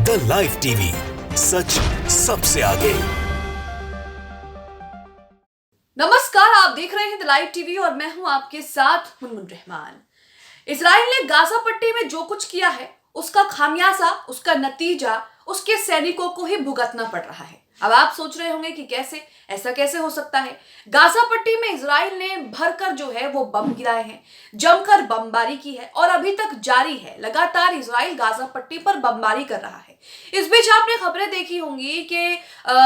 The live TV, सच सबसे आगे। नमस्कार, आप देख रहे हैं द लाइव टीवी और मैं हूं आपके साथ मुनमुन रहमान। इजराइल ने गाजा पट्टी में जो कुछ किया है उसका खामियाजा, उसका नतीजा उसके सैनिकों को ही भुगतना पड़ रहा है। अब आप सोच रहे होंगे कि ऐसा कैसे हो सकता है। गाजा पट्टी में इजराइल ने भरकर जो है वो बम गिराए हैं, जमकर बमबारी की है और अभी तक जारी है। लगातार इजराइल गाजा पट्टी पर बमबारी कर रहा है। इस बीच आपने खबरें देखी होंगी कि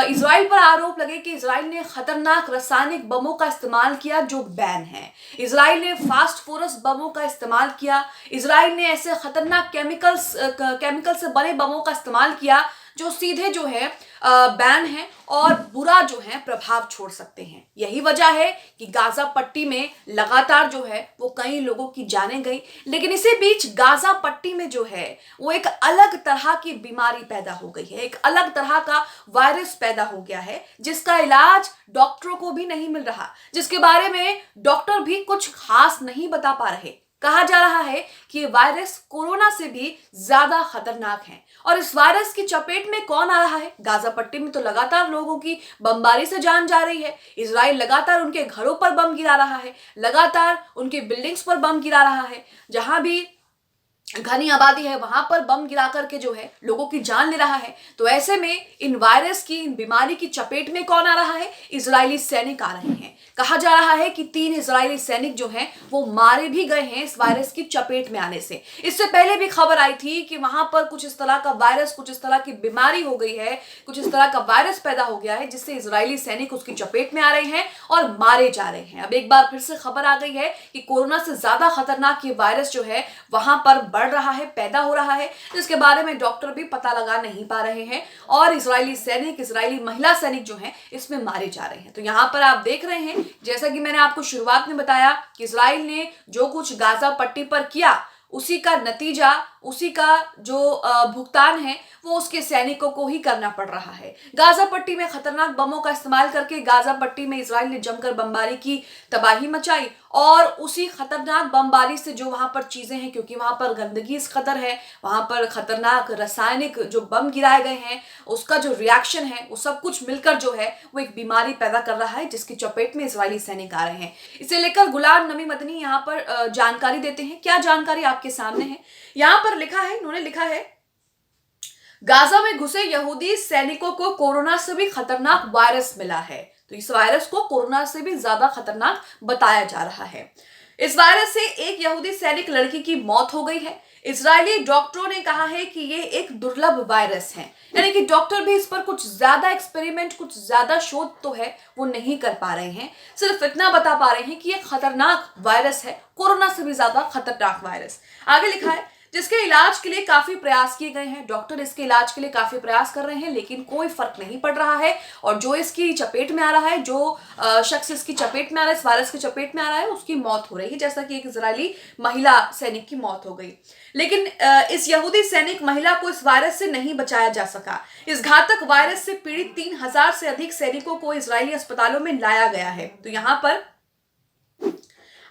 इजराइल पर आरोप लगे कि इजराइल ने खतरनाक रासायनिक बमों का इस्तेमाल किया जो बैन है। इजराइल ने फास्फोरस बमों का इस्तेमाल किया। इजराइल ने ऐसे खतरनाक केमिकल से बने बमों का इस्तेमाल किया जो सीधे जो है बैन है और बुरा जो है प्रभाव छोड़ सकते हैं। यही वजह है कि गाजा पट्टी में लगातार जो है वो कई लोगों की जानें गई। लेकिन इसी बीच गाजा पट्टी में जो है वो एक अलग तरह की बीमारी पैदा हो गई है, एक अलग तरह का वायरस पैदा हो गया है जिसका इलाज डॉक्टरों को भी नहीं मिल रहा, जिसके बारे में डॉक्टर भी कुछ खास नहीं बता पा रहे। कहा जा रहा है कि ये वायरस कोरोना से भी ज्यादा खतरनाक है। और इस वायरस की चपेट में कौन आ रहा है? गाजा पट्टी में तो लगातार लोगों की बमबारी से जान जा रही है। इजराइल लगातार उनके घरों पर बम गिरा रहा है, लगातार उनके बिल्डिंग्स पर बम गिरा रहा है। जहां भी घनी आबादी है वहां पर बम गिरा करके जो है लोगों की जान ले रहा है। तो ऐसे में इन वायरस की, इन बीमारी की चपेट में कौन आ रहा है? इजरायली सैनिक आ रहे हैं। कहा जा रहा है कि 3 इजरायली सैनिक जो हैं वो मारे भी गए हैं इस वायरस की चपेट में आने से। इससे पहले भी खबर आई थी कि वहां पर कुछ इस तरह का वायरस, कुछ इस तरह की बीमारी हो गई है, कुछ इस तरह का वायरस पैदा हो गया है जिससे इजरायली सैनिक उसकी चपेट में आ रहे हैं और मारे जा रहे हैं। अब एक बार फिर से खबर आ गई है कि कोरोना से ज्यादा खतरनाक ये वायरस जो है वहां पर बढ़ रहा है, पैदा हो रहा है, जिसके बारे में डॉक्टर भी पता लगा नहीं पा रहे हैं और इजरायली सैनिक, इजरायली महिला सैनिक जो हैं इसमें मारे जा रहे हैं। तो यहां पर आप देख रहे हैं, जैसा कि मैंने आपको शुरुआत में बताया कि इजराइल ने जो कुछ गाजा पट्टी पर किया उसी का नतीजा, उसी का जो भुगतान है वो उसके सैनिकों को ही करना पड़ रहा है। गाजा पट्टी में खतरनाक बमों का इस्तेमाल करके गाजा पट्टी में इजराइल ने जमकर बमबारी की, तबाही मचाई और उसी खतरनाक बमबारी से जो वहां पर चीजें हैं, क्योंकि वहां पर गंदगी इस कदर है, वहां पर खतरनाक रासायनिक जो बम गिराए गए हैं उसका जो रिएक्शन है वो सब कुछ मिलकर जो है वो एक बीमारी पैदा कर रहा है जिसकी चपेट में इजरायली सैनिक आ रहे हैं। इसे लेकर गुलाम नबी मदनी यहाँ पर जानकारी देते हैं। क्या जानकारी आपके सामने है? यहाँ पर लिखा है, इन्होंने लिखा है, गाजा में घुसे यहूदी सैनिकों को कोरोना से भी खतरनाक वायरस मिला है। तो इस वायरस को कोरोना से भी ज्यादा खतरनाक बताया जा रहा है। इस वायरस से एक यहूदी सैनिक लड़की की मौत हो गई है। इजरायली डॉक्टरों ने कहा है कि ये एक दुर्लभ वायरस है, यानी कि डॉक्टर भी इस पर कुछ ज्यादा एक्सपेरिमेंट, कुछ ज्यादा शोध तो है वो नहीं कर पा रहे हैं। सिर्फ इतना बता पा रहे हैं कि ये खतरनाक वायरस है, कोरोना से भी ज्यादा खतरनाक वायरस। आगे लिखा है, जिसके इलाज के लिए काफी प्रयास किए गए हैं। डॉक्टर इसके इलाज के लिए काफी प्रयास कर रहे हैं लेकिन कोई फर्क नहीं पड़ रहा है और जो इसकी चपेट में आ रहा है, जो शख्स इसकी चपेट में आ रहा है, इस वायरस की चपेट में आ रहा है, उसकी मौत हो रही है, जैसा कि एक इजरायली महिला सैनिक की मौत हो गई। लेकिन इस यहूदी सैनिक महिला को इस वायरस से नहीं बचाया जा सका। इस घातक वायरस से पीड़ित 3000 से अधिक सैनिकों को इजरायली अस्पतालों में लाया गया है। तो यहां पर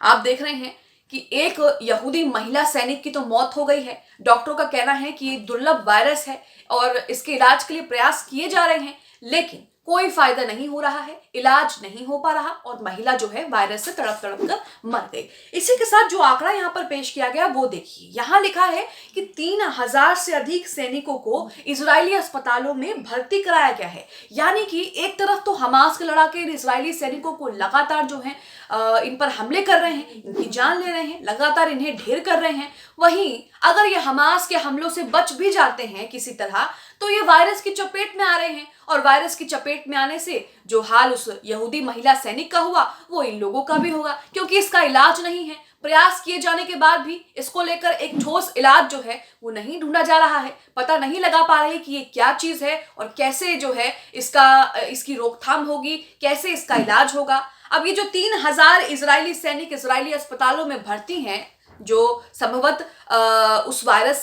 आप देख रहे हैं कि एक यहूदी महिला सैनिक की तो मौत हो गई है। डॉक्टरों का कहना है कि ये दुर्लभ वायरस है और इसके इलाज के लिए प्रयास किए जा रहे हैं लेकिन कोई फायदा नहीं हो रहा है, इलाज नहीं हो पा रहा और महिला जो है वायरस से तड़प तड़प कर मर गई। इसी के साथ जो आंकड़ा यहाँ पर पेश किया गया वो देखिए, यहाँ लिखा है कि 3000 से अधिक सैनिकों को इजरायली अस्पतालों में भर्ती कराया गया है। यानी कि एक तरफ तो हमास के लड़ाके इन इजरायली सैनिकों को लगातार जो है इन पर हमले कर रहे हैं, इनकी जान ले रहे हैं, लगातार इन्हें ढेर कर रहे हैं। वहीं अगर ये हमास के हमलों से बच भी जाते हैं किसी तरह तो ये वायरस की चपेट में आ रहे हैं और वायरस की चपेट में आने से जो हाल उस यहूदी महिला सैनिक का हुआ वो इन लोगों का भी होगा, क्योंकि इसका इलाज नहीं है। प्रयास किए जाने के बाद भी इसको लेकर एक ठोस इलाज जो है वो नहीं ढूंढा जा रहा है। पता नहीं लगा पा रहे कि ये क्या चीज है और कैसे जो है इसकी रोकथाम होगी, कैसे इसका इलाज होगा। अब ये जो 3000 इजरायली सैनिक इजरायली अस्पतालों में भर्ती हैं जो संभवतः उस वायरस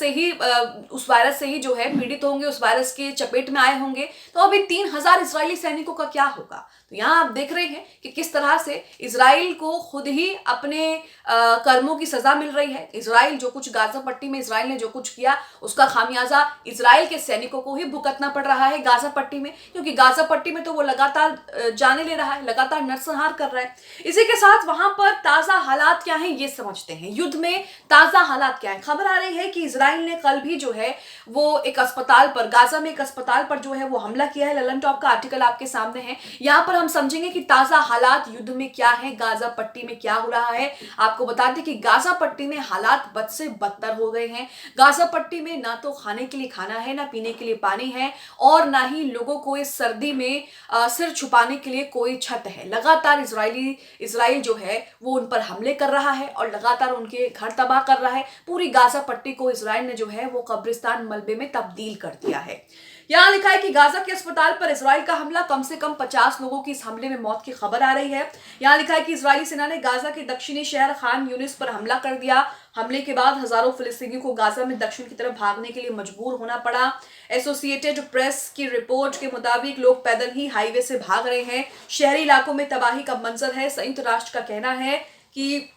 से ही जो है पीड़ित होंगे, उस वायरस के चपेट में आए होंगे। तो अभी 3000 इजरायली सैनिकों का क्या होगा? तो यहाँ आप देख रहे हैं कि किस तरह से इजराइल को खुद ही अपने कर्मों की सजा मिल रही है। इजराइल जो कुछ गाजा पट्टी में इजराइल ने जो कुछ किया, उसका खामियाजा इजराइल के सैनिकों को ही भुगतना पड़ रहा है गाजा पट्टी में, क्योंकि गाजा पट्टी में तो वो लगातार जाने ले रहा है, लगातार नरसंहार कर रहा है। इसी के साथ वहां पर ताजा हालात क्या हैं ये समझते हैं। युद्ध में ताजा हालात क्या है? खबर आ रही है कि इजराइल ने कल भी जो है वो एक अस्पताल पर, गाजा में एक अस्पताल पर जो है वो हमला किया है। ललन टॉप का आर्टिकल आपके सामने है। यहाँ पर हम समझेंगे कि ताजा हालात युद्ध में क्या है, गाजा पट्टी में क्या हो रहा है। आपको बता दें कि गाजा पट्टी में हालात बद से बदतर हो गए हैं। गाजा पट्टी में ना तो खाने के लिए खाना है, ना पीने के लिए पानी है, और ना ही लोगों को इस सर्दी में सिर छुपाने के लिए कोई छत है। लगातार इजराइल जो है वो उन पर हमले कर रहा है और लगातार उनके घर तबाह कर रहा है। पूरी गाजा पट्टी को इजराइल ने जो है वो कब्रिस्तान मलबे में तब्दील कर दिया है। यहाँ लिखा है कि गाजा के अस्पताल पर इजराइल का हमला, कम से कम 50 लोगों की इस हमले में मौत की खबर आ रही है। यहाँ लिखा है कि इजरायली सेना ने गाजा के दक्षिणी शहर खान यूनिस पर हमला कर दिया। हमले के बाद हजारों फिलिस्तीनियों को गाजा में दक्षिण की तरफ भागने के लिए मजबूर होना पड़ा। एसोसिएटेड प्रेस की रिपोर्ट के मुताबिक लोग पैदल ही हाईवे से भाग रहे हैं। शहरी इलाकों में तबाही का मंजर है। संयुक्त राष्ट्र का कहना है कि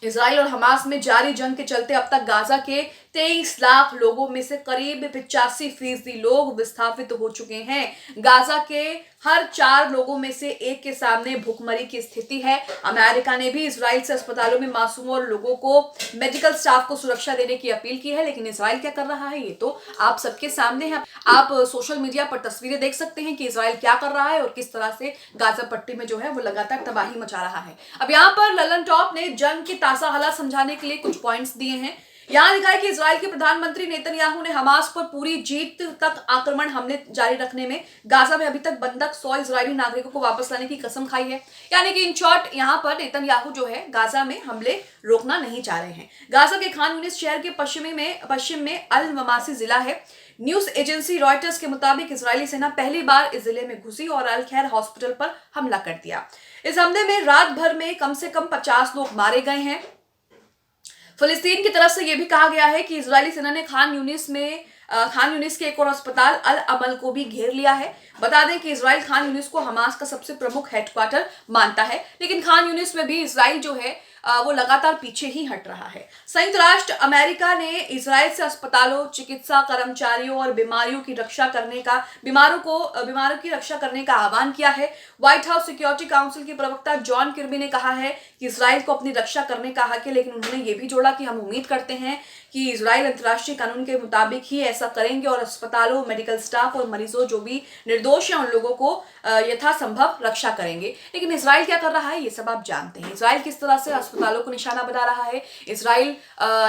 इजराइल और हमास में जारी जंग के चलते अब तक गाजा के 23 लाख लोगों में से करीब 85% लोग विस्थापित हो चुके हैं। गाजा के हर 4 लोगों में से एक के सामने भूखमरी की स्थिति है। अमेरिका ने भी इजराइल से अस्पतालों में मासूमों और लोगों को, मेडिकल स्टाफ को सुरक्षा देने की अपील की है, लेकिन इजराइल क्या कर रहा है ये तो आप सबके सामने है। आप सोशल मीडिया पर तस्वीरें देख सकते हैं कि इजराइल क्या कर रहा है और किस तरह से गाजा पट्टी में जो है वो लगातार तबाही मचा रहा है। अब यहाँ पर ललन टॉप ने जंग की ताजा हालात समझाने के लिए कुछ पॉइंट्स दिए हैं। यहाँ लिखा है कि इजराइल के प्रधानमंत्री नेतन्याहू ने हमास पर पूरी जीत तक आक्रमण हमले जारी रखने में गाजा में अभी तक बंधक 100 इजरायली नागरिकों को वापस लाने की कसम खाई है। यानी कि इन शॉर्ट यहाँ पर नेतन्याहू जो है गाजा में हमले रोकना नहीं चाह रहे हैं। गाजा के खान यूनिस शहर के पश्चिम में अल ममासी जिला है। न्यूज एजेंसी रॉयटर्स के मुताबिक इजरायली सेना पहली बार इस जिले में घुसी और अल खैर हॉस्पिटल पर हमला कर दिया। इस हमले में रात भर में कम से कम 50 लोग मारे गए हैं। फिलिस्तीन की तरफ से यह भी कहा गया है कि इजरायली सेना ने खान यूनिस के एक और अस्पताल अल अमल को भी घेर लिया है। बता दें कि इजराइल खान यूनिस को हमास का सबसे प्रमुख हेडक्वार्टर मानता है, लेकिन खान यूनिस में भी इजराइल जो है वो लगातार पीछे ही हट रहा है। संयुक्त राष्ट्र अमेरिका ने इजराइल से अस्पतालों, चिकित्सा कर्मचारियों और बीमारों की रक्षा करने का आह्वान किया है। व्हाइट हाउस सिक्योरिटी काउंसिल के प्रवक्ता जॉन किर्बी ने कहा है कि इजराइल को अपनी रक्षा करने का हक है, लेकिन उन्होंने ये भी जोड़ा कि हम उम्मीद करते हैं कि इजराइल अंतर्राष्ट्रीय कानून के मुताबिक ही ऐसा करेंगे और अस्पतालों, मेडिकल स्टाफ और मरीजों जो भी निर्दोष हैं उन लोगों को यथासंभव रक्षा करेंगे। लेकिन इजराइल क्या कर रहा है ये सब आप जानते हैं। इजराइल किस तरह से अस्पतालों को निशाना बना रहा है। इजराइल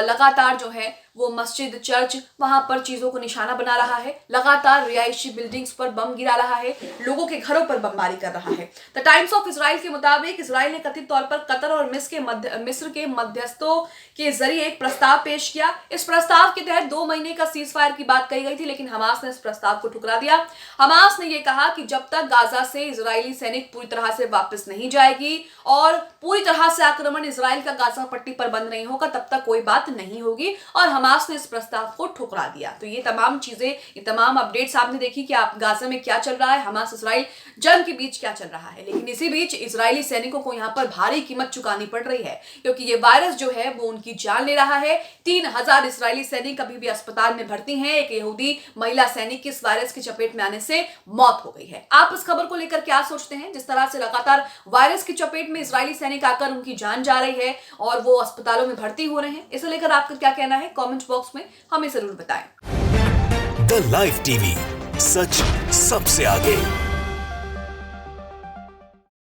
लगातार जो है वो मस्जिद, चर्च, वहां पर चीजों को निशाना बना रहा है। लगातार रिहायशी बिल्डिंग्स पर बम गिरा रहा है, लोगों के घरों पर बमबारी कर रहा है। द टाइम्स ऑफ इजराइल के मुताबिक इजराइल ने कथित तौर पर कतर और मिस्र के मध्यस्थों के जरिए एक प्रस्ताव पेश किया। इस प्रस्ताव के तहत 2 महीने का सीज फायर की बात कही गई थी, लेकिन हमास ने इस प्रस्ताव को ठुकरा दिया। हमास ने यह कहा कि जब तक गाजा से इजरायली सैनिक पूरी तरह से वापस नहीं जाएगी और पूरी तरह से आक्रमण इजराइल का गाजा पट्टी पर बंद नहीं होगा, तब तक कोई बात नहीं होगी, और हमास ने इस प्रस्ताव को ठुकरा दिया। तो ये तमाम चीजें, ये तमाम अपडेट्स आपने देखी कि आप गाजा में क्या चल रहा है, हमास इजराइल जंग के बीच क्या चल रहा है। लेकिन इसी बीच इजरायली सैनिकों को यहाँ पर भारी कीमत चुकानी पड़ रही है, क्योंकि ये वायरस जो है वो उनकी जान ले रहा है। 3000 इजरायली सैनिक अभी भी अस्पताल में भर्ती हैं। एक यहूदी महिला सैनिक की इस वायरस की चपेट में आने से मौत हो गई है। आप इस खबर को लेकर क्या सोचते हैं? जिस तरह से लगातार वायरस की चपेट में इजरायली सैनिक आकर उनकी जान जा रही है और वो अस्पतालों में भर्ती हो रहे हैं, इसे लेकर आपका क्या कहना है? कमेंट बॉक्स में हमें जरूर बताएं। द लाइव टीवी, सच सबसे आगे।